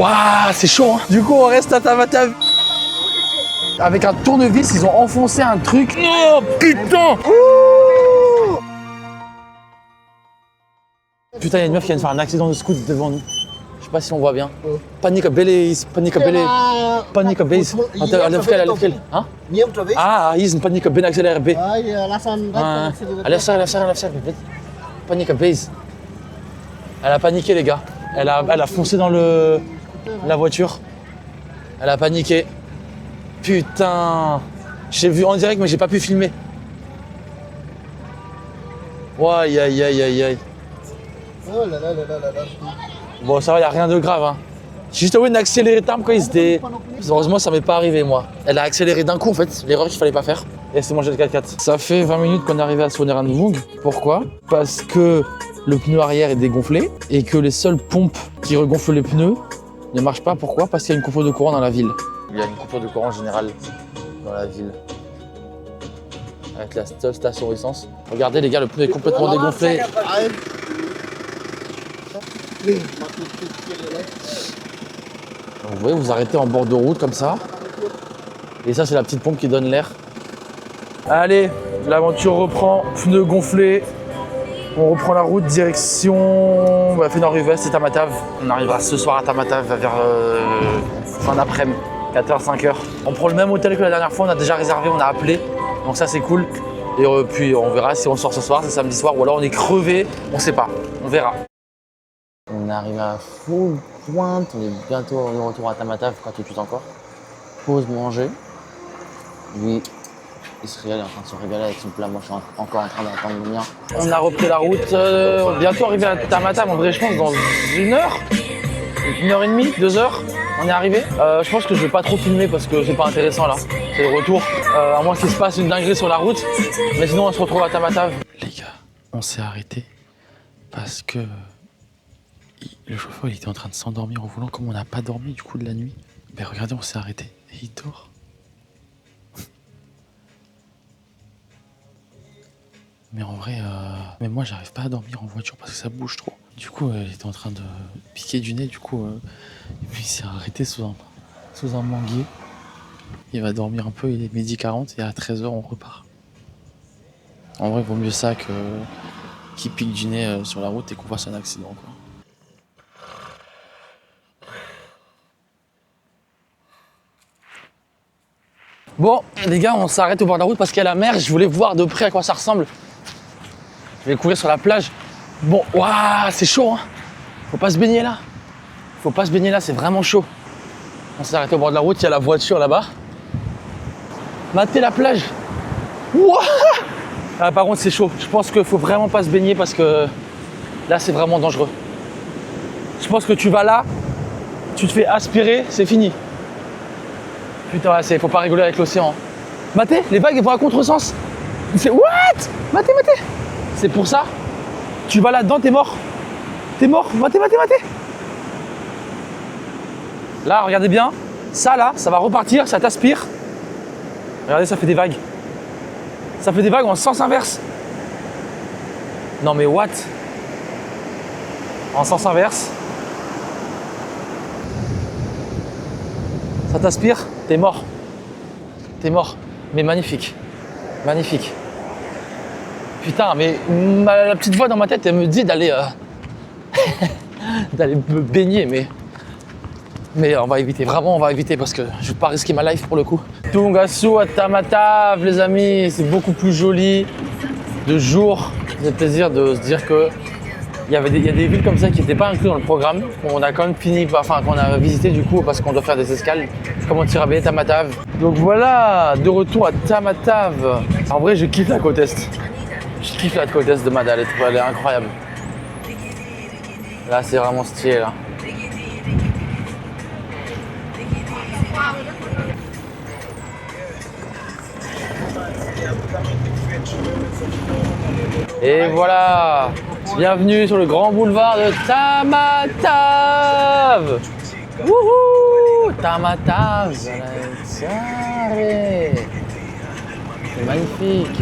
Waouh, c'est chaud, hein. Du coup, on reste à Tamatave. Avec un tournevis, ils ont enfoncé un truc. Oh, putain. Ouh. Putain, il y a une meuf qui vient de faire un accident de scooter devant nous. Je sais pas si on voit bien. Panic base, panic base. Panic base. Alefkel. Hein? Ah, ils ont panic ben accélère B. Alefkel. Panic base. Elle a paniqué, les gars. Elle a foncé dans la voiture. Elle a paniqué. Putain. J'ai vu en direct, mais j'ai pas pu filmer. Aïe, aïe, aïe, aïe, aïe. Oh là là là là là là. Bon, ça va, y a rien de grave, hein. J'ai juste envie d'accélérer tard quand ils étaient. Heureusement, ça m'est pas arrivé, moi. Elle a accéléré d'un coup, en fait, l'erreur qu'il fallait pas faire. Et elle s'est mangée le 4x4. Ça fait 20 minutes qu'on est arrivé à Sonneranvung. Pourquoi? Parce que le pneu arrière est dégonflé et que les seules pompes qui regonflent les pneus ne marchent pas. Pourquoi? Parce qu'il y a une coupure de courant dans la ville. Il y a une coupure de courant générale dans la ville. Avec la seule station essence. Regardez, les gars, le pneu est complètement dégonflé. Donc, vous voyez, vous arrêtez en bord de route comme ça. Et ça, c'est la petite pompe qui donne l'air. Allez, l'aventure reprend. Pneu gonflé. On reprend la route direction Fénor-Uvest et Tamatave. On arrivera ce soir à Tamatave vers fin d'après-midi, 4h, 5h. On prend le même hôtel que la dernière fois. On a déjà réservé, on a appelé. Donc ça, c'est cool. Et puis, on verra si on sort ce soir, c'est samedi soir. Ou alors, on est crevé. On sait pas. On verra. On est arrivé à full pointe, on est bientôt de retour à Tamatave, pas tout de suite encore. Pause manger. Lui, il se régale, il est en train de se régaler avec son plat, moi je suis encore en train d'attendre le mien. On a repris la route, bientôt arrivé à Tamatave, en vrai je pense dans 1h30, 2h, on est arrivé. Je pense que je vais pas trop filmer parce que c'est pas intéressant là, c'est le retour. À moins qu'il se passe une dinguerie sur la route, mais sinon on se retrouve à Tamatave. Les gars, on s'est arrêté parce que le chauffeur il était en train de s'endormir au volant, comme on n'a pas dormi du coup de la nuit. Mais regardez, on s'est arrêté et il dort. Mais en vrai, mais moi j'arrive pas à dormir en voiture parce que ça bouge trop. Du coup, il était en train de piquer du nez, du coup, et puis il s'est arrêté sous un manguier. Il va dormir un peu, il est 12h40 et à 13h on repart. En vrai, il vaut mieux ça qu'il pique du nez sur la route et qu'on fasse un accident, quoi. Bon, les gars, on s'arrête au bord de la route parce qu'il y a la mer. Je voulais voir de près à quoi ça ressemble. Je vais courir sur la plage. Bon, waouh, c'est chaud, hein. Faut pas se baigner là. Faut pas se baigner là, c'est vraiment chaud. On s'est arrêté au bord de la route, il y a la voiture là-bas. Matez la plage. Wouah. Ah, par contre, c'est chaud. Je pense qu'il faut vraiment pas se baigner parce que là, c'est vraiment dangereux. Je pense que tu vas là, tu te fais aspirer, c'est fini. Putain, ouais, faut pas rigoler avec l'océan. Maté, les vagues elles vont à contresens. C'est what? Maté. C'est pour ça. Tu vas là-dedans, t'es mort. T'es mort. Maté. Là, regardez bien. Ça là, ça va repartir, ça t'aspire. Regardez, ça fait des vagues. Ça fait des vagues en sens inverse. Non mais what? En sens inverse. Ça t'aspire, t'es mort. T'es mort. Mais magnifique. Magnifique. Putain, mais la petite voix dans ma tête, elle me dit d'aller d'aller me baigner, mais on va éviter. Vraiment, on va éviter parce que je ne veux pas risquer ma life pour le coup. Tungasu à Tamatave, les amis, c'est beaucoup plus joli. De jour, j'ai le plaisir de se dire que il y a des villes comme ça qui n'étaient pas incluses dans le programme, qu'on a quand même qu'on a visité du coup parce qu'on doit faire des escales, comme Antirabé, Tamatave. Donc voilà, de retour à Tamatave. En vrai, je kiffe la côte est. Je kiffe la côte est de Mada, elle est incroyable. Là, c'est vraiment stylé là. Et voilà, bienvenue sur le grand boulevard de Tamatave. Wouhou, Tamatave, c'est magnifique.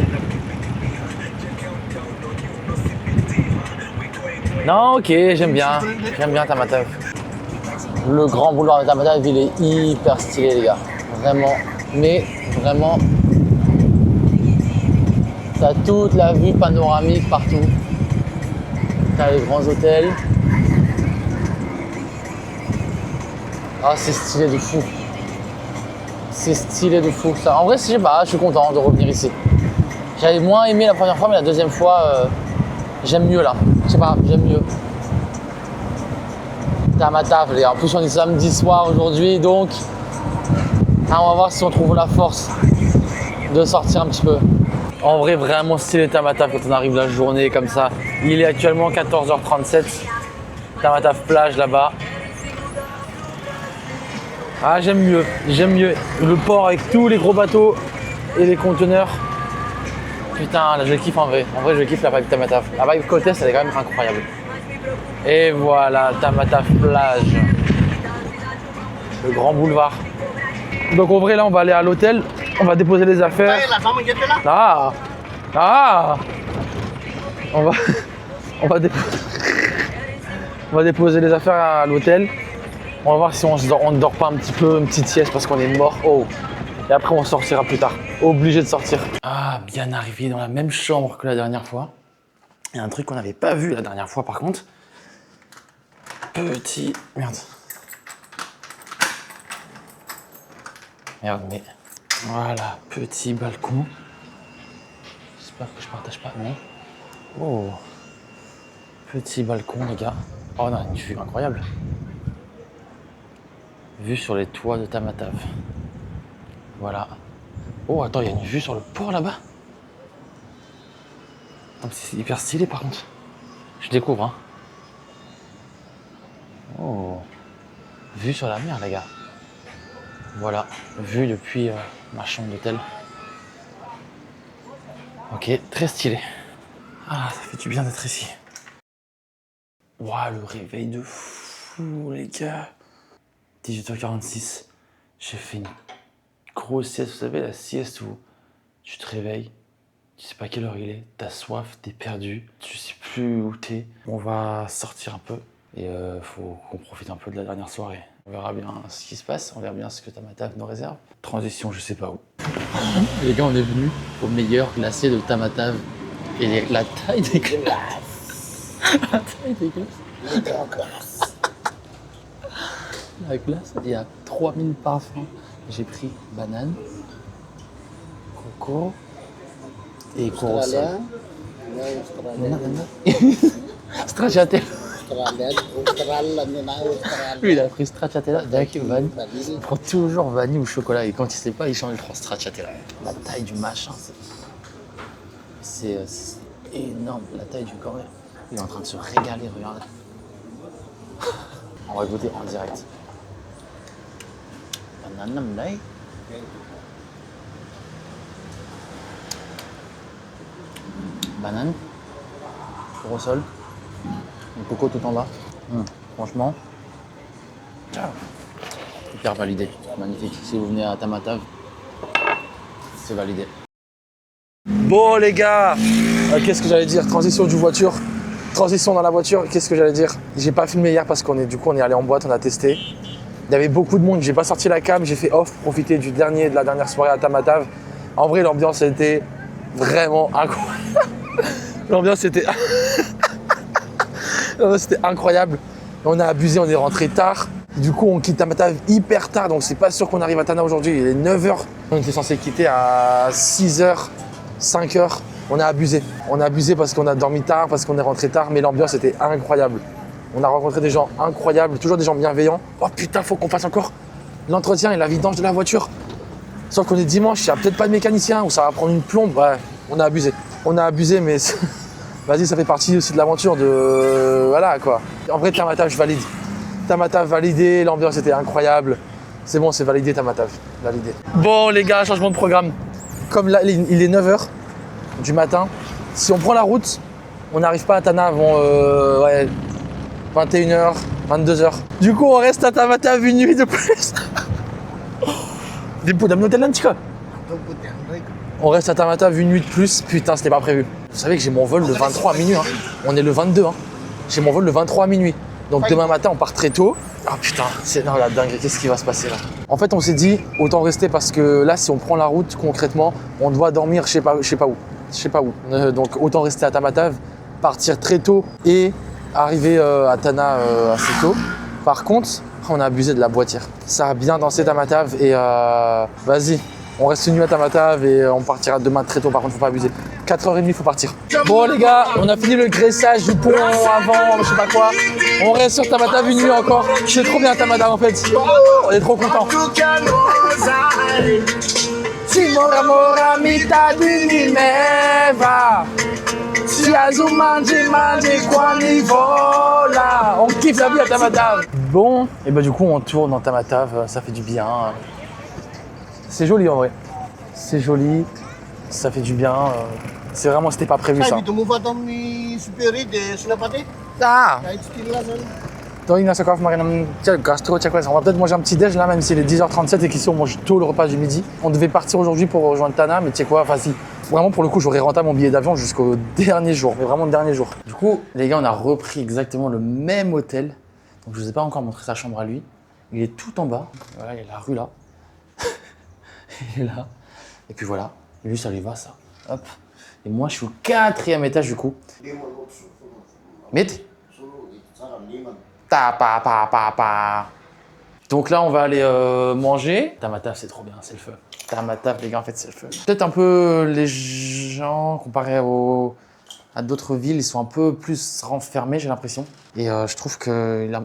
Non, ok, j'aime bien Tamatave. Le grand boulevard de Tamatave, il est hyper stylé, les gars. Vraiment. Mais vraiment, t'as toute la vue panoramique partout. T'as les grands hôtels. Ah, c'est stylé de fou. C'est stylé de fou. Ça. En vrai, je sais pas, je suis content de revenir ici. J'avais moins aimé la première fois, mais la deuxième fois, j'aime mieux là. Je sais pas, j'aime mieux. Tamatave, les gars. En plus, on est samedi soir aujourd'hui, donc on va voir si on trouve la force de sortir un petit peu. En vrai, vraiment stylé Tamatave quand on arrive la journée comme ça. Il est actuellement 14h37. Tamatave plage là-bas. Ah, j'aime mieux, j'aime mieux. Le port avec tous les gros bateaux et les conteneurs. Putain, là je kiffe en vrai. En vrai, je kiffe la vibe Tamatave. La vibe côte est, elle est quand même incroyable. Et voilà, Tamatave plage. Le grand boulevard. Donc en vrai, là, on va aller à l'hôtel. On va déposer les affaires. Ah, ah. On va déposer les affaires à l'hôtel. On va voir si on ne dort pas un petit peu, une petite sieste parce qu'on est mort. Oh. Et après, on sortira plus tard. Obligé de sortir. Ah, bien arrivé dans la même chambre que la dernière fois. Il y a un truc qu'on n'avait pas vu la dernière fois par contre. Petit... Merde. Merde, mais... Voilà, petit balcon. J'espère que je partage pas, non. Oh. Petit balcon, les gars. Oh, on a une vue incroyable. Vue sur les toits de Tamatave. Voilà. Oh, attends, il y a une vue sur le port là-bas. C'est hyper stylé par contre. Je découvre, hein. Oh. Vue sur la mer, les gars. Voilà. Vue depuis ma chambre d'hôtel. Ok, très stylé. Ah, ça fait du bien d'être ici. Waouh, le réveil de fou, les gars. 18h46. J'ai fait une grosse sieste. Vous savez, la sieste où tu te réveilles, tu sais pas quelle heure il est, t'as soif, t'es perdu, tu sais plus où t'es. On va sortir un peu et faut qu'on profite un peu de la dernière soirée. On verra bien ce qui se passe, on verra bien ce que Tamatave nous réserve. Transition, je sais pas où. Les gars, on est venus au meilleur glacier de Tamatave et la taille des glaces. La taille des glaces. La glace, il y a 3000 parfums. J'ai pris banane, coco et corosol. Stracciatella. Lui, il a pris stracciatella, Jackie vanille. Il prend toujours vanille ou chocolat et quand il sait pas, il change, il prend stracciatella. La taille du machin, c'est énorme, la taille du cornet. Il est en train de se régaler, regardez. On va goûter en direct. Banane lay. Banane, corosol, le coco tout en bas. Franchement, hyper validé, magnifique. Si vous venez à Tamatave, c'est validé. Bon les gars, qu'est-ce que j'allais dire? Transition du voiture, transition dans la voiture. Qu'est-ce que j'allais dire? J'ai pas filmé hier parce qu'on est allé en boîte, on a testé. Il y avait beaucoup de monde, j'ai pas sorti la cam, j'ai fait off, profiter de la dernière soirée à Tamatave. En vrai, l'ambiance était vraiment incroyable. L'ambiance était incroyable. On a abusé, on est rentré tard. Du coup, on quitte Tamatave hyper tard, donc c'est pas sûr qu'on arrive à Tana aujourd'hui. Il est 9h. On était censé quitter à 6h, 5h. On a abusé. On a abusé parce qu'on a dormi tard, parce qu'on est rentré tard, mais l'ambiance était incroyable. On a rencontré des gens incroyables, toujours des gens bienveillants. Oh putain, faut qu'on fasse encore l'entretien et la vidange de la voiture. Sauf qu'on est dimanche, il n'y a peut-être pas de mécanicien ou ça va prendre une plombe. Ouais, on a abusé. On a abusé, mais vas-y, ça fait partie aussi de l'aventure de... Voilà, quoi. En vrai, Tamatave, je valide. Tamatave validé, l'ambiance était incroyable. C'est bon, c'est validé, Tamatave. Validé. Bon, les gars, changement de programme. Comme là, il est 9h du matin. Si on prend la route, on n'arrive pas à Tana avant 21h, 22h. Du coup, on reste à Tamatave une nuit de plus. On reste à Tamatave une nuit de plus. Putain, c'était pas prévu. Vous savez que j'ai mon vol le 23 à minuit. Hein. On est le 22. Hein. J'ai mon vol le 23 à minuit. Donc demain matin, on part très tôt. Ah putain, c'est non, la dingue, qu'est-ce qui va se passer là? En fait, on s'est dit, autant rester parce que là, si on prend la route, concrètement, on doit dormir je sais pas où. Donc autant rester à Tamatave, partir très tôt et arriver à Tana assez tôt. Par contre, on a abusé de la boîtière. Ça a bien dansé Tamatave et vas-y, on reste une nuit à Tamatave et on partira demain très tôt. Par contre, faut pas abuser. 4h30, il faut partir. Bon les gars, on a fini le graissage du pont avant, je sais pas quoi. On reste sur Tamatave une nuit encore. C'est trop bien Tamatave en fait. On est trop contents. On kiffe la vie à Tamatave. Bon, et bah du coup on tourne dans Tamatave, ça fait du bien. C'est joli en vrai. C'est joli, ça fait du bien. C'est vraiment, c'était pas prévu ça. Ah! On va peut-être manger un petit déj là, même s'il est 10h37 et qu'ici on mange tôt le repas du midi. On devait partir aujourd'hui pour rejoindre Tana, mais tu sais quoi, vas-y. Vraiment pour le coup, j'aurais renté mon billet d'avion jusqu'au dernier jour, mais vraiment le dernier jour. Du coup, les gars, on a repris exactement le même hôtel. Donc je vous ai pas encore montré sa chambre à lui. Il est tout en bas. Voilà, il y a la rue là. Il est là. Et puis voilà. Et lui, ça lui va ça. Hop. Et moi, je suis au 4e étage du coup. Mit? Donc là, on va aller manger. Tamatave, c'est trop bien, c'est le feu. Tamatave, les gars, en fait, c'est le feu. Peut-être un peu les gens, comparés à d'autres villes, ils sont un peu plus renfermés, j'ai l'impression. Et je trouve que la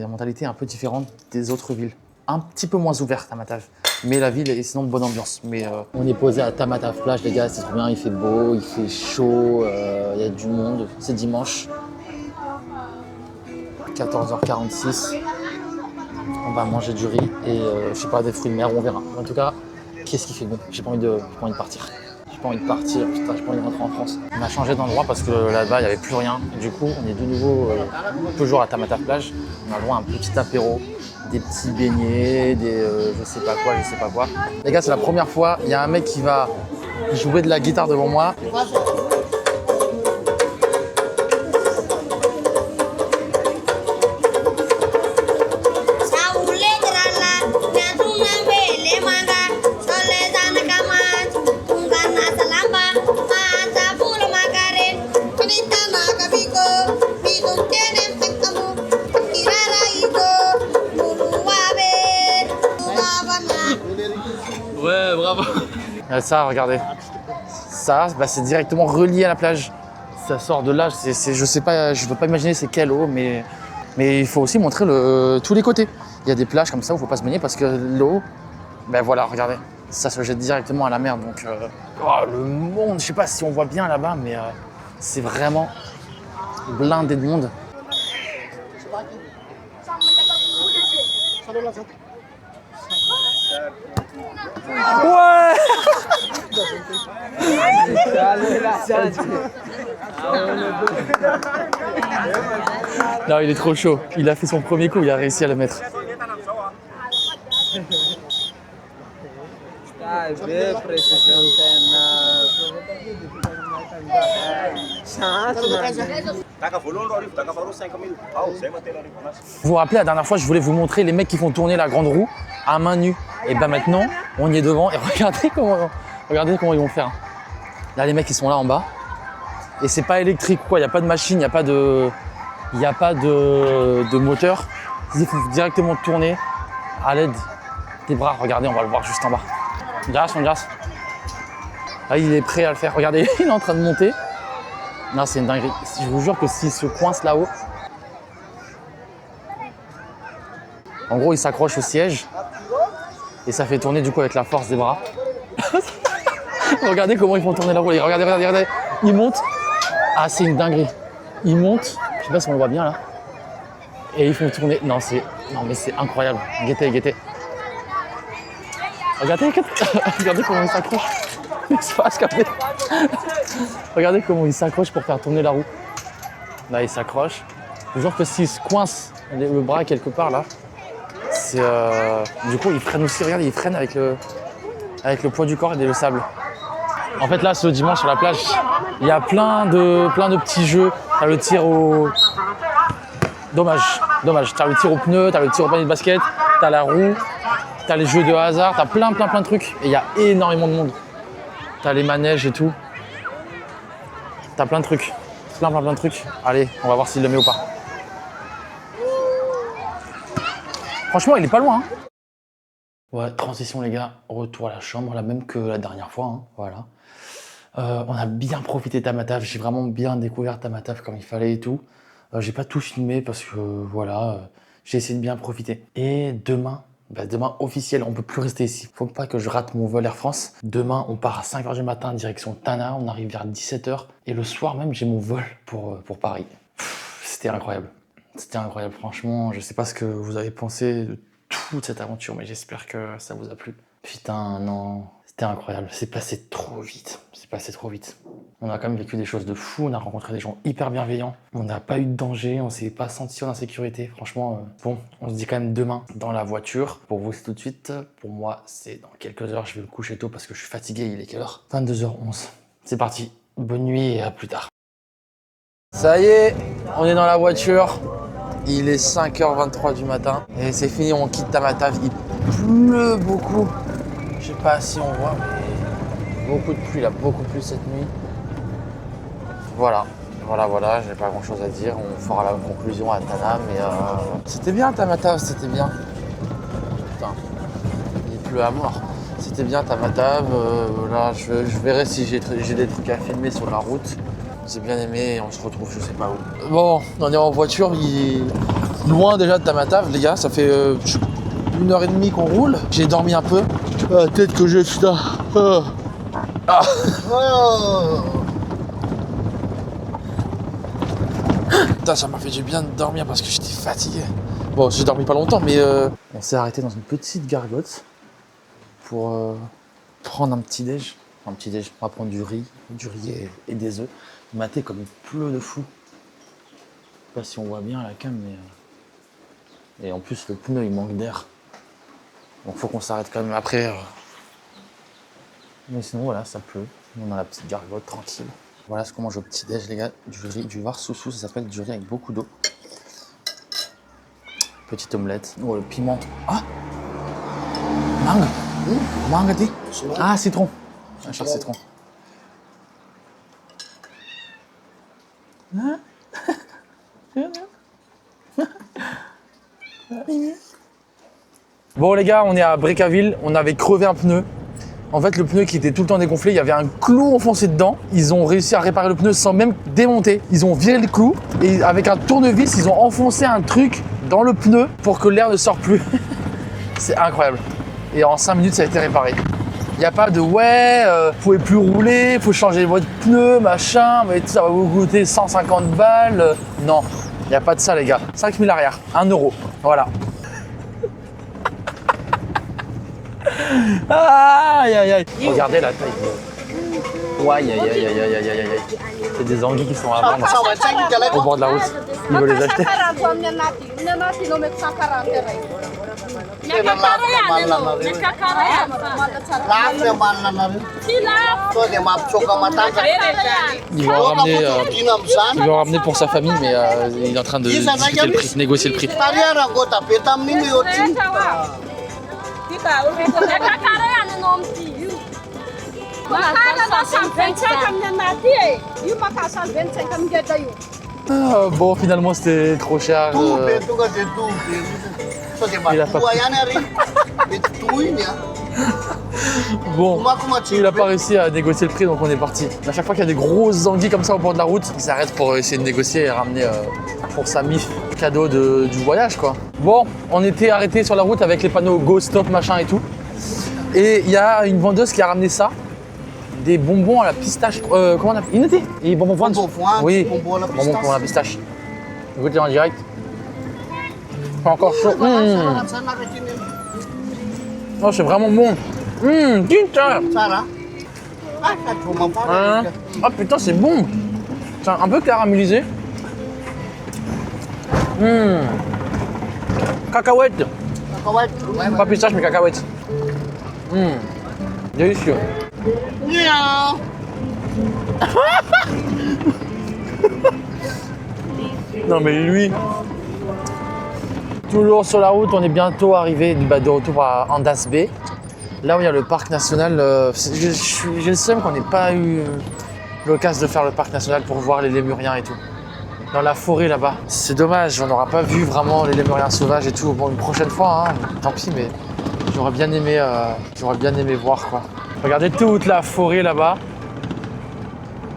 mentalité est un peu différente des autres villes. Un petit peu moins ouverte, Tamatave. Mais la ville est sinon de bonne ambiance. Mais on est posé à Tamatave plage, les gars, c'est trop bien. Il fait beau, il fait chaud, il y a du monde. C'est dimanche. 14h46, on va manger du riz et je sais pas, des fruits de mer, on verra. En tout cas, qu'est-ce qui fait bon? J'ai pas envie de partir. J'ai pas envie de partir, putain, j'ai pas envie de rentrer en France. On a changé d'endroit parce que là-bas, il n'y avait plus rien. Et du coup, on est de nouveau toujours à Tamatave plage. On a le droit à un petit apéro, des petits beignets, des je sais pas quoi. Les gars, c'est la première fois, il y a un mec qui va jouer de la guitare devant moi. Ouais, bravo. Ça, regardez. Ça, bah, c'est directement relié à la plage. Ça sort de là. Je sais pas, je peux pas imaginer c'est quelle eau, mais il faut aussi montrer tous les côtés. Il y a des plages comme ça où il faut pas se baigner parce que l'eau, ben voilà, regardez, ça se jette directement à la mer. Donc, le monde, je sais pas si on voit bien là-bas, mais c'est vraiment blindé de monde. Ouais. Non, il est trop chaud. Il a fait son premier coup, il a réussi à le mettre. Vous vous rappelez, la dernière fois, je voulais vous montrer les mecs qui font tourner la grande roue à main nue. Et ben maintenant, on y est devant et regardez comment ils vont faire. Là, les mecs, ils sont là en bas. Et c'est pas électrique, quoi. Il n'y a pas de machine, il n'y a pas de moteur. Il faut directement tourner à l'aide des bras. Regardez, on va le voir juste en bas. On Jas. Là, il est prêt à le faire. Regardez, il est en train de monter. Non, c'est une dinguerie. Je vous jure que s'il se coince là-haut, en gros, il s'accroche au siège et ça fait tourner du coup avec la force des bras. Regardez comment ils font tourner la roue. Regardez. Il monte. Ah, c'est une dinguerie. Il monte. Je sais pas si on le voit bien là. Et ils font tourner. Non, mais c'est incroyable. Guettez. Regardez comment il s'accroche. Il se passe capé. Regardez comment il s'accroche pour faire tourner la roue. Là, il s'accroche. Je vous jure que s'il se coince le bras quelque part là, c'est du coup il freine aussi. Regardez, il freine avec le poids du corps et le sable. En fait là, ce dimanche sur la plage, il y a plein de petits jeux. Le tir au Dommage, dommage. T'as le tir au pneu, t'as le tir au panier de basket, t'as la roue, t'as les jeux de hasard, t'as plein de trucs. Et il y a énormément de monde. T'as les manèges et tout. T'as plein de trucs. Plein de trucs. Allez, on va voir s'il le met ou pas. Franchement, il est pas loin. Hein. Ouais, transition les gars. Retour à la chambre, la même que la dernière fois. Hein. Voilà. On a bien profité de Tamatave. J'ai vraiment bien découvert Tamatave comme il fallait et tout. J'ai pas tout filmé parce que voilà, j'ai essayé de bien profiter. Et demain, demain officiel, on peut plus rester ici. Faut pas que je rate mon vol Air France. Demain, on part à 5h du matin direction Tana. On arrive vers 17h. Et le soir même, j'ai mon vol pour Paris. C'était incroyable. C'était incroyable, franchement. Je sais pas ce que vous avez pensé de toute cette aventure, mais j'espère que ça vous a plu. Putain, non. C'était incroyable. C'est passé trop vite. C'est passé trop vite. On a quand même vécu des choses de fou. On a rencontré des gens hyper bienveillants. On n'a pas eu de danger. On s'est pas senti en insécurité. Franchement, bon, on se dit quand même demain dans la voiture. Pour vous, c'est tout de suite. Pour moi, c'est dans quelques heures. Je vais me coucher tôt parce que je suis fatigué. Il est quelle heure? 22h11. C'est parti. Bonne nuit et à plus tard. Ça y est, on est dans la voiture. Il est 5h23 du matin. Et c'est fini, on quitte Tamatave. Il pleut beaucoup. Je sais pas si on voit, mais beaucoup de pluie, là, beaucoup de pluie cette nuit. Voilà, j'ai pas grand chose à dire. On fera la conclusion à Tana, mais c'était bien Tamatave, c'était bien. Putain, il pleut à mort. C'était bien Tamatave. Là, je verrai si j'ai des trucs à filmer sur la route. J'ai bien aimé et on se retrouve je sais pas où. Bon, on est en voiture, il est loin déjà de Tamatave, les gars. Ça fait 1h30 qu'on roule. J'ai dormi un peu. La tête que j'ai, putain. Ah. Putain, ça m'a fait du bien de dormir parce que j'étais fatigué. Bon, j'ai dormi pas longtemps, mais on s'est arrêté dans une petite gargote pour prendre un petit déj. Un petit déj, on va prendre du riz et des œufs. Il matait comme il pleut de fou. Je sais pas si on voit bien à la cam, mais... Et en plus, le pneu, il manque d'air. Donc faut qu'on s'arrête quand même après. Mais sinon, voilà, ça pleut. On a la petite gargote, tranquille. Voilà ce qu'on mange au petit-déj, les gars. Du riz, du varsoussou, ça s'appelle du riz avec beaucoup d'eau. Petite omelette. Oh, le piment. Ah, mangue. Mangue, dit. Ah, citron. Un cher citron. Bon les gars, on est à Brécaville, on avait crevé un pneu. En fait, le pneu qui était tout le temps dégonflé, il y avait un clou enfoncé dedans. Ils ont réussi à réparer le pneu sans même démonter. Ils ont viré le clou et avec un tournevis, ils ont enfoncé un truc dans le pneu pour que l'air ne sorte plus. C'est incroyable. Et en 5 minutes, ça a été réparé. Il n'y a pas de ouais, vous pouvez plus rouler, faut changer votre pneu, machin, mais tout ça va vous coûter 150 balles. Non, il n'y a pas de ça les gars. 5000 arrière, 1 euro, voilà. Aïe aïe aïe. Regardez la taille. Ouais, aïe aïe aïe aïe aïe aïe aïe aïe. C'est des anguilles qui sont à vendre au bord de la route. Ils veulent les acheter. Il veut en ramener pour sa famille, mais il est en train de discuter le prix, négocier le prix. Ah, bon, finalement, c'était trop cher. Il a pas Bon, il a pas réussi à négocier le prix, donc on est parti. À chaque fois qu'il y a des grosses anguilles comme ça au bord de la route, il s'arrête pour essayer de négocier et ramener pour sa mif cadeau du voyage, quoi. Bon, on était arrêté sur la route avec les panneaux Go, Stop, machin et tout. Et il y a une vendeuse qui a ramené ça. Des bonbons à la pistache. Comment on appelle? Innoté. Et bonbons foin. Oui, bonbons à la pistache. Goûtez en direct. Pas encore chaud. Oh, c'est vraiment bon. Putain. Ah putain, c'est bon. C'est un peu caramélisé. Cacahuètes. Pas pistache, mais cacahuètes. Délicieux. Non mais lui, Toujours sur la route, on est bientôt arrivé de retour à Andas Bay. Là où il y a le parc national, j'ai le seum qu'on n'ait pas eu l'occasion de faire le parc national pour voir les lémuriens et tout. Dans la forêt là-bas. C'est dommage, on n'aura pas vu vraiment les lémuriens sauvages et tout. Bon, une prochaine fois, hein, tant pis, mais j'aurais bien aimé voir quoi. Regardez toute la forêt là-bas.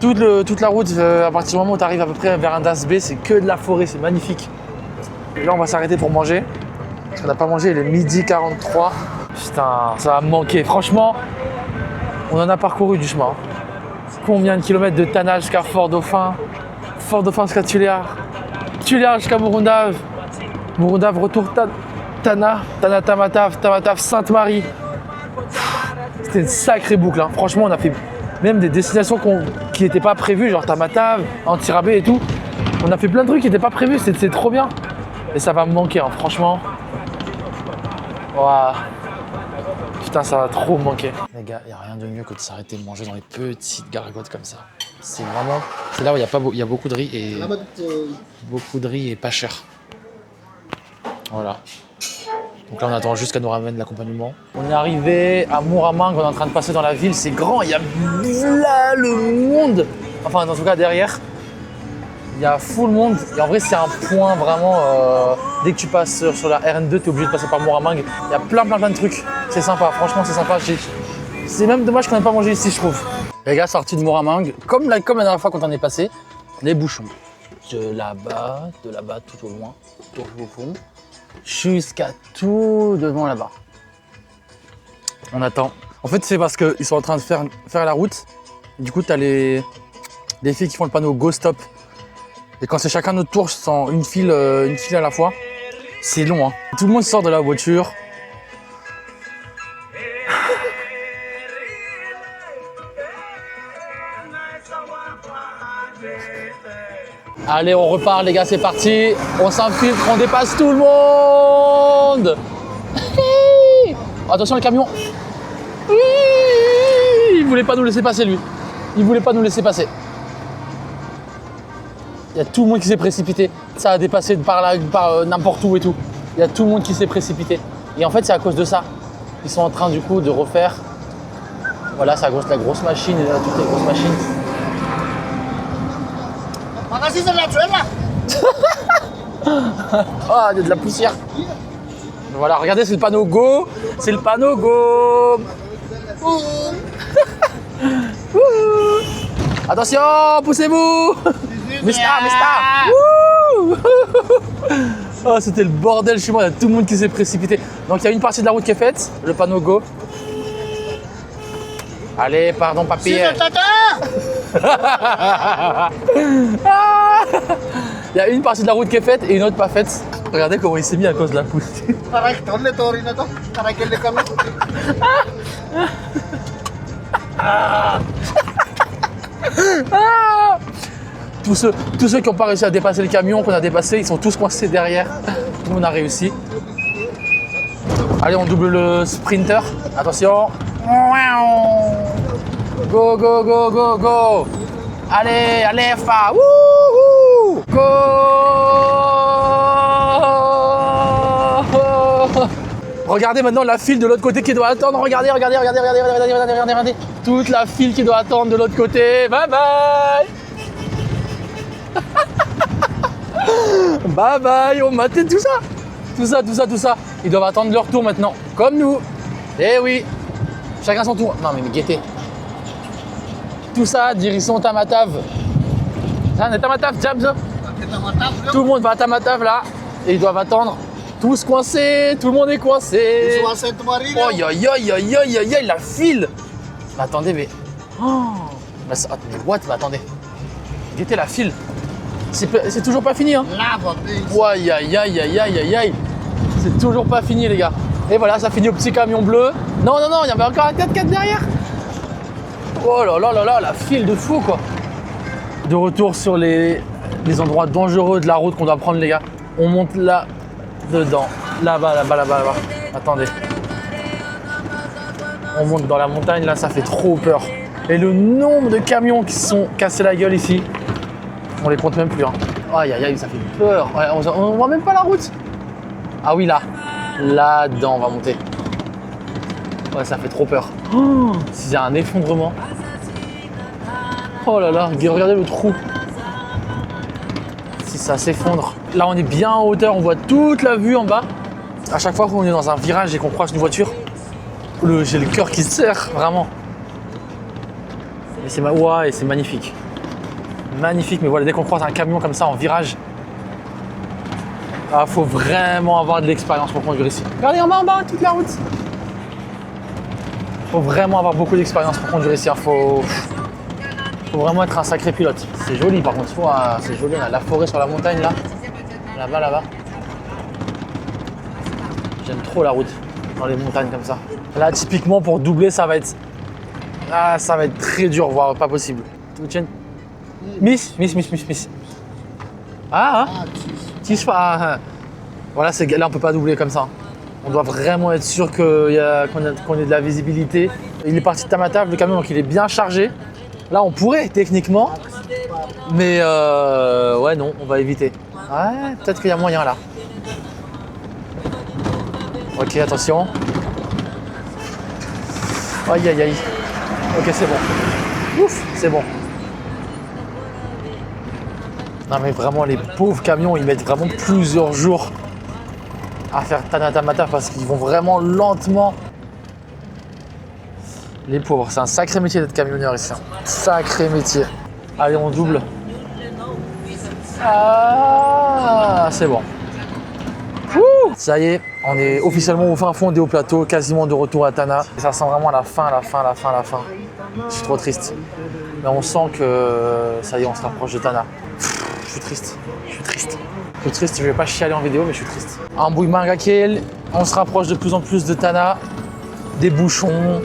Toute la route, à partir du moment où tu arrives à peu près vers Andas Bay, c'est que de la forêt, c'est magnifique. Et là, on va s'arrêter pour manger. Parce qu'on n'a pas mangé, il est midi 43. Putain, ça va me manquer. Franchement, on en a parcouru du chemin. Combien de kilomètres de Tana jusqu'à Fort-Dauphin, Fort-Dauphin jusqu'à Tuléar, Tuléar jusqu'à Morondave, Morondave retour Tana, Tana Tamatave, Tamatave Sainte-Marie. C'était une sacrée boucle. Hein. Franchement, on a fait même des destinations qui n'étaient pas prévues, genre Tamatave, Antirabé et tout. On a fait plein de trucs qui n'étaient pas prévus, c'est trop bien. Et ça va me manquer, hein, franchement. Wow. Putain, ça va trop me manquer. Les gars, il n'y a rien de mieux que de s'arrêter de manger dans les petites gargotes comme ça. C'est vraiment... C'est là où il y a beaucoup de riz et... Beaucoup de riz et pas cher. Voilà. Donc là, on attend juste qu'elle nous ramène l'accompagnement. On est arrivé à Mooramang, on est en train de passer dans la ville. C'est grand, il y a là le monde. Enfin, en tout cas, derrière. Il y a full monde et en vrai c'est un point vraiment, dès que tu passes sur la RN2, tu es obligé de passer par Mooramang. Il y a plein de trucs, c'est sympa, franchement c'est sympa. C'est même dommage qu'on n'ait pas mangé ici je trouve. Les gars, sortis de Mooramang, comme la dernière fois quand on est passé, les bouchons. De là-bas tout au loin, tout au fond, jusqu'à tout devant là-bas. On attend. En fait c'est parce qu'ils sont en train de faire la route. Du coup tu as les filles qui font le panneau Go Stop. Et quand c'est chacun notre tour, sans une file à la fois, c'est long. Hein. Tout le monde sort de la voiture. Allez, on repart les gars, c'est parti. On s'infiltre, on dépasse tout le monde. Attention le camion. Il voulait pas nous laisser passer lui. Il voulait pas nous laisser passer. Il y a tout le monde qui s'est précipité. Ça a dépassé par là, par n'importe où et tout. Il y a tout le monde qui s'est précipité. Et en fait, c'est à cause de ça. Ils sont en train du coup de refaire. Voilà, c'est à cause de la grosse machine et là, toutes les grosses machines. Oh, il y a de la poussière. Voilà, regardez, c'est le panneau Go. C'est le panneau Go. Attention, poussez-vous. Mista. Oh, c'était le bordel chez moi, il y a tout le monde qui s'est précipité. Donc il y a une partie de la route qui est faite, le panneau Go. Allez, pardon papy. Il y a une partie de la route qui est faite et une autre pas faite. Regardez comment il s'est mis à cause de la poussière. Tous ceux qui n'ont pas réussi à dépasser le camion qu'on a dépassé, ils sont tous coincés derrière. Tout le monde a réussi. Allez, on double le sprinter. Attention. Go, go, go, go, go. Allez, fa. Wouhou. Go. Regardez maintenant la file de l'autre côté qui doit attendre. Regardez. Toute la file qui doit attendre de l'autre côté. Bye bye. Bye bye, on matait tout ça. Ils doivent attendre leur tour maintenant, comme nous. Eh oui, chacun son tour. Non mais guettez. Tout ça, direction Tamatave. Ça, on est Tamatave, Jabs. Tout le monde va à Tamatave là. Et ils doivent attendre. Tous coincés, tout le monde est coincé. Oh, aïe, la file. Mais attendez, mais... Oh. Mais what? Mais attendez. Guettez la file. C'est toujours pas fini, hein. Aïe. C'est toujours pas fini, les gars. Et voilà, ça finit au petit camion bleu. Non, il y avait encore un 4x4 derrière. Oh là, la file de fou, quoi. De retour sur les endroits dangereux de la route qu'on doit prendre, les gars. On monte là, dedans. Là-bas. Attendez. On monte dans la montagne, là, ça fait trop peur. Et le nombre de camions qui se sont cassés la gueule ici. On les compte même plus. Hein. Aïe, ça fait peur. Ouais, on voit même pas la route. Ah oui, là. Là-dedans, on va monter. Ouais, ça fait trop peur. Oh, s'il y a un effondrement. Oh là là, regardez le trou. Si ça s'effondre. Là, on est bien en hauteur, on voit toute la vue en bas. À chaque fois qu'on est dans un virage et qu'on croise une voiture, j'ai le cœur qui se serre, vraiment. Et c'est ouais, c'est magnifique. Magnifique, mais voilà, dès qu'on croise un camion comme ça en virage, faut vraiment avoir de l'expérience pour conduire ici. Regardez en bas, toute la route. Faut vraiment avoir beaucoup d'expérience pour conduire ici. Faut vraiment être un sacré pilote. C'est joli par contre, c'est joli, on a la forêt sur la montagne là. Là-bas. J'aime trop la route dans les montagnes comme ça. Là, typiquement, pour doubler, ça va être très dur, voire pas possible. Miss. Voilà, là, on peut pas doubler comme ça. On doit vraiment être sûr qu'on ait de la visibilité. Il est parti de Tamatave, le camion, donc il est bien chargé. Là, on pourrait, techniquement. Mais ouais, non, on va éviter. Ouais, peut-être qu'il y a moyen là. Ok, attention. Aïe. Ok, c'est bon. Ouf, c'est bon. Non mais vraiment, les pauvres camions, ils mettent vraiment plusieurs jours à faire Tana-Tamatave parce qu'ils vont vraiment lentement. Les pauvres, c'est un sacré métier d'être camionneur ici. Sacré métier. Allez, on double. Ah, c'est bon. Ouh, ça y est, on est officiellement au fin fond des hauts plateaux, quasiment de retour à Tana. Et ça sent vraiment la fin. Je suis trop triste. Mais on sent que ça y est, on se rapproche de Tana. Je suis triste. Je vais pas chialer en vidéo, mais je suis triste. Hamburg Marrakech, on se rapproche de plus en plus de Tana, des bouchons,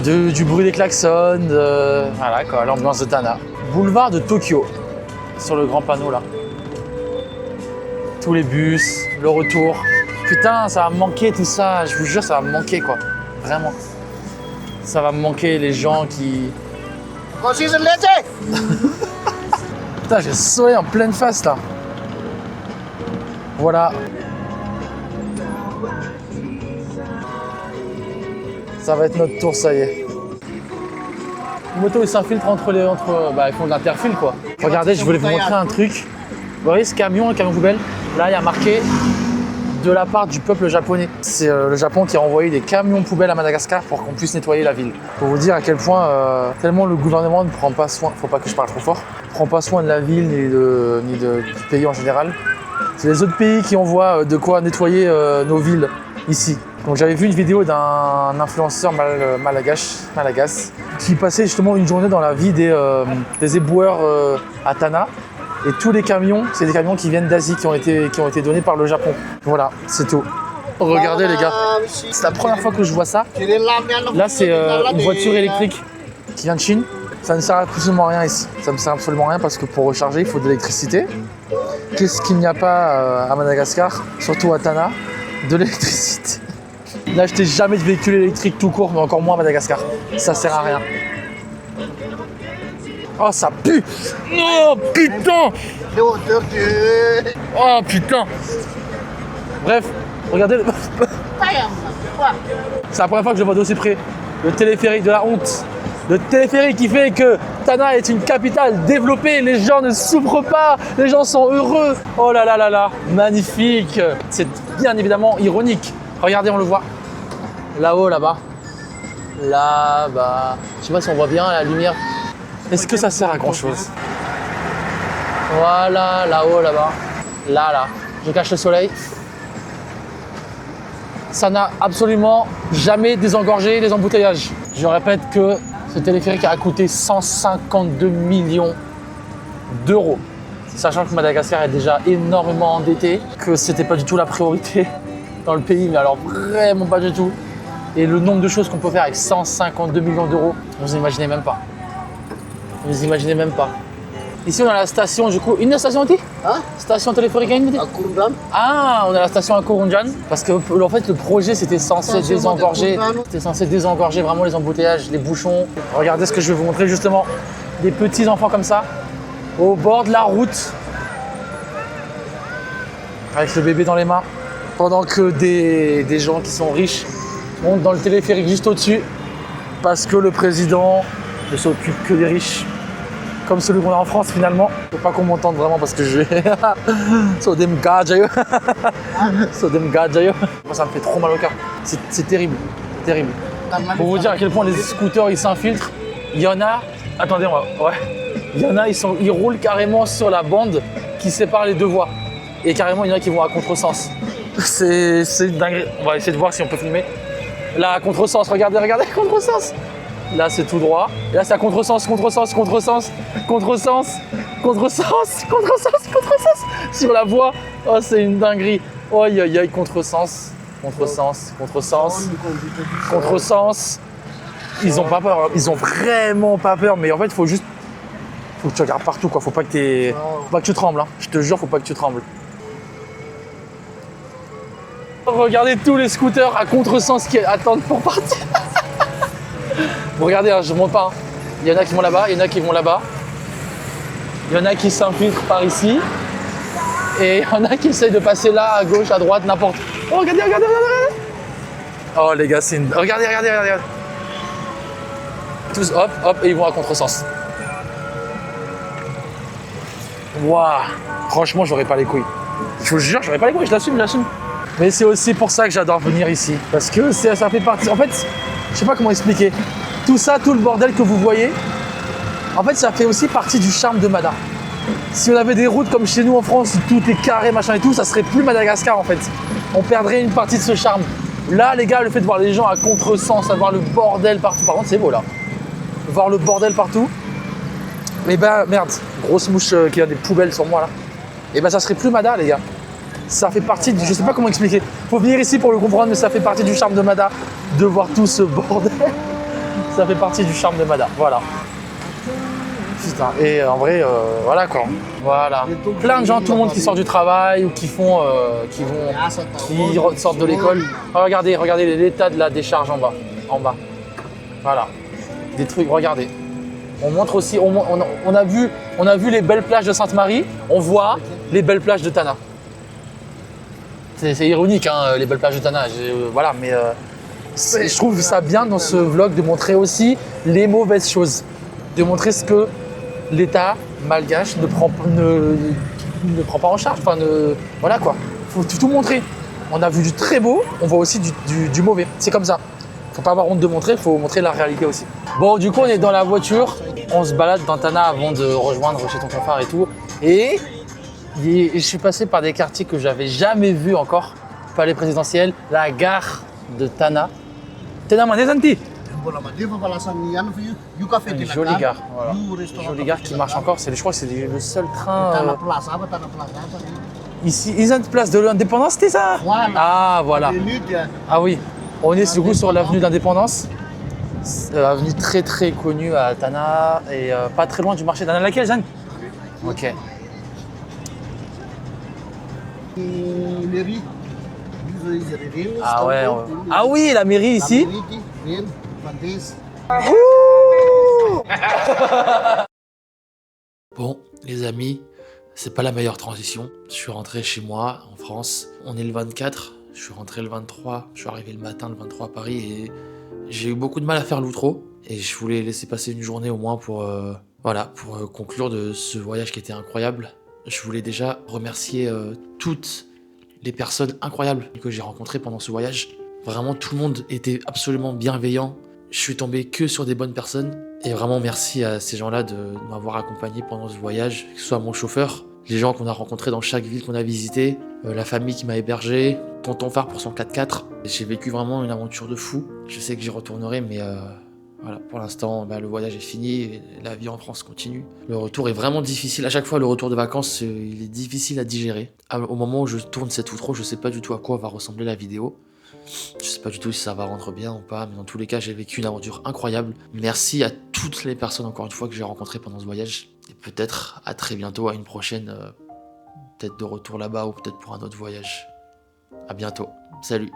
du bruit des klaxons, voilà quoi, l'ambiance de Tana. Boulevard de Tokyo, sur le grand panneau là. Tous les bus, le retour. Putain, ça va me manquer tout ça, je vous jure, ça va me manquer quoi. Vraiment. Ça va me manquer les gens qui. Putain, j'ai le soleil en pleine face là. Voilà. Ça va être notre tour, ça y est. Les motos, ils s'infiltrent ils font de l'interfile quoi. Regardez, je voulais vous montrer un truc. Vous voyez ce camion, le camion poubelle? Là, il y a marqué de la part du peuple japonais. C'est le Japon qui a envoyé des camions poubelles à Madagascar pour qu'on puisse nettoyer la ville. Pour vous dire à quel point tellement le gouvernement ne prend pas soin, faut pas que je parle trop fort, ne prend pas soin de la ville ni du pays en général. C'est les autres pays qui envoient de quoi nettoyer nos villes ici. Donc j'avais vu une vidéo d'un influenceur malagas qui passait justement une journée dans la vie des éboueurs à Tana. Et tous les camions, c'est des camions qui viennent d'Asie, qui ont été donnés par le Japon. Voilà, c'est tout. Regardez les gars, c'est la première fois que je vois ça. Là, c'est une voiture électrique qui vient de Chine. Ça ne sert absolument à rien ici. Ça ne sert absolument à rien parce que pour recharger, il faut de l'électricité. Qu'est-ce qu'il n'y a pas à Madagascar, surtout à Tana? De l'électricité. N'achetez jamais de véhicule électrique tout court, mais encore moins à Madagascar. Ça sert à rien. Oh, ça pue! Oh, putain! Oh, putain! Bref, regardez. C'est la première fois que je le vois d'aussi près. Le téléphérique de la honte. Le téléphérique qui fait que Tana est une capitale développée. Les gens ne souffrent pas. Les gens sont heureux. Oh là là là là. Magnifique. C'est bien évidemment ironique. Regardez, on le voit. Là-haut, là-bas. Là-bas. Je sais pas si on voit bien la lumière. Est-ce que ça sert à grand chose? Voilà, là-haut, là-bas. Là. Je cache le soleil. Ça n'a absolument jamais désengorgé les embouteillages. Je répète que ce téléphérique a coûté 152 millions d'euros. Sachant que Madagascar est déjà énormément endetté, que c'était pas du tout la priorité dans le pays, mais alors vraiment pas du tout. Et le nombre de choses qu'on peut faire avec 152 millions d'euros, vous imaginez même pas. Vous imaginez même pas. Ici, on a la station, du coup, une station aussi? Hein? Station téléphérique à Kurundam. Ah, on a la station à Kurundjan. Parce que, en fait, le projet, c'était censé désengorger. C'était censé désengorger vraiment les embouteillages, les bouchons. Regardez ce que je vais vous montrer, justement. Des petits enfants comme ça, au bord de la route. Avec le bébé dans les mains. pendant que des gens qui sont riches montent dans le téléphérique juste au-dessus parce que le président ne s'occupe que des riches. Comme celui qu'on a en France finalement. Faut pas qu'on m'entende vraiment parce que je vais... Sodem Gadjayo. Sodem Gadjayo. Moi ça me fait trop mal au cœur. C'est terrible. C'est terrible. Pour vous dire à quel point les scooters ils s'infiltrent, il y en a... Attendez, ouais. Il y en a, ils roulent carrément sur la bande qui sépare les deux voies. Et carrément, il y en a qui vont à contresens. C'est une dinguerie. On va essayer de voir si on peut filmer. Là, à contresens, regardez, contresens. Là, c'est tout droit. Et là, c'est à contresens. Sur la voie. Oh, c'est une dinguerie. Oh, aïe, aïe, aïe, contresens. Ils ont pas peur. Hein. Ils ont vraiment pas peur. Mais en fait, il faut que tu regardes partout, quoi. Faut pas que tu trembles. Hein. Je te jure, faut pas que tu trembles. Regardez tous les scooters à contresens qui attendent pour partir. Vous regardez, hein, je ne monte pas. Hein. Il y en a qui vont là-bas, il y en a qui vont là-bas. Il y en a qui s'infiltrent par ici. Et il y en a qui essayent de passer là, à gauche, à droite, n'importe. Oh, regardez. Oh, les gars, c'est une... Regardez. Tous, hop, et ils vont à contresens. Waouh. Franchement, j'aurais pas les couilles. Je vous jure, j'aurais pas les couilles, je l'assume. Mais c'est aussi pour ça que j'adore venir ici. Parce que ça fait partie... En fait, je sais pas comment expliquer. Tout ça, tout le bordel que vous voyez, en fait, ça fait aussi partie du charme de Mada. Si on avait des routes comme chez nous en France, où tout est carré, machin et tout, ça serait plus Madagascar en fait. On perdrait une partie de ce charme. Là, les gars, le fait de voir les gens à contresens, à voir le bordel partout, par contre, c'est beau là. Voir le bordel partout. Mais ben, merde, grosse mouche qui a des poubelles sur moi là. Et ben, ça serait plus Mada, les gars. Ça fait partie je sais pas comment expliquer. Faut venir ici pour le comprendre, mais ça fait partie du charme de Mada de voir tout ce bordel. Ça fait partie du charme de Mada, voilà. Putain, et en vrai, voilà quoi. Voilà. Plein de gens, tout le monde qui sort du travail ou qui sortent de l'école. Oh, regardez l'état de la décharge en bas. Voilà. Des trucs, regardez. On montre aussi, on a vu les belles plages de Sainte-Marie, on voit les belles plages de Tana. C'est ironique, hein, les belles plages de Tana, voilà, mais je trouve ça bien dans ce vlog de montrer aussi les mauvaises choses, de montrer ce que l'État malgache ne prend pas en charge, voilà quoi, faut tout montrer. On a vu du très beau, on voit aussi du mauvais, c'est comme ça. Faut pas avoir honte de montrer, faut montrer la réalité aussi. Bon, du coup, on est dans la voiture, on se balade dans Tana avant de rejoindre chez ton confrère et tout, et je suis passé par des quartiers que j'avais jamais vus encore. Palais présidentiel, la gare de Tana. Tana Manezanti. Une jolie gare, voilà. Une jolie gare qui marche encore. Je crois que c'est le seul train. Ici, ils ont une place de l'indépendance, c'était ça? Ah, voilà. Ah oui. On est du coup sur l'avenue d'Indépendance. Avenue très très connue à Tana et pas très loin du marché d'Anna. Laquelle, Jeanne? Ok. Ah ouais. Ah oui, la mairie ici. Bon, les amis, c'est pas la meilleure transition. Je suis rentré chez moi en France. On est le 24. Je suis rentré le 23. Je suis arrivé le matin le 23 à Paris et j'ai eu beaucoup de mal à faire l'outro. Et je voulais laisser passer une journée au moins pour conclure de ce voyage qui était incroyable. Je voulais déjà remercier toutes les personnes incroyables que j'ai rencontrées pendant ce voyage. Vraiment, tout le monde était absolument bienveillant. Je suis tombé que sur des bonnes personnes. Et vraiment, merci à ces gens-là de m'avoir accompagné pendant ce voyage, que ce soit mon chauffeur, les gens qu'on a rencontrés dans chaque ville qu'on a visité, la famille qui m'a hébergé, tonton phare pour son 4x4. J'ai vécu vraiment une aventure de fou. Je sais que j'y retournerai, mais voilà, pour l'instant, le voyage est fini, et la vie en France continue. Le retour est vraiment difficile. À chaque fois, le retour de vacances, il est difficile à digérer. Au moment où je tourne cette outro, je sais pas du tout à quoi va ressembler la vidéo. Je sais pas du tout si ça va rendre bien ou pas, mais dans tous les cas, j'ai vécu une aventure incroyable. Merci à toutes les personnes, encore une fois, que j'ai rencontrées pendant ce voyage. Et peut-être à très bientôt, à une prochaine, peut-être de retour là-bas ou peut-être pour un autre voyage. À bientôt. Salut.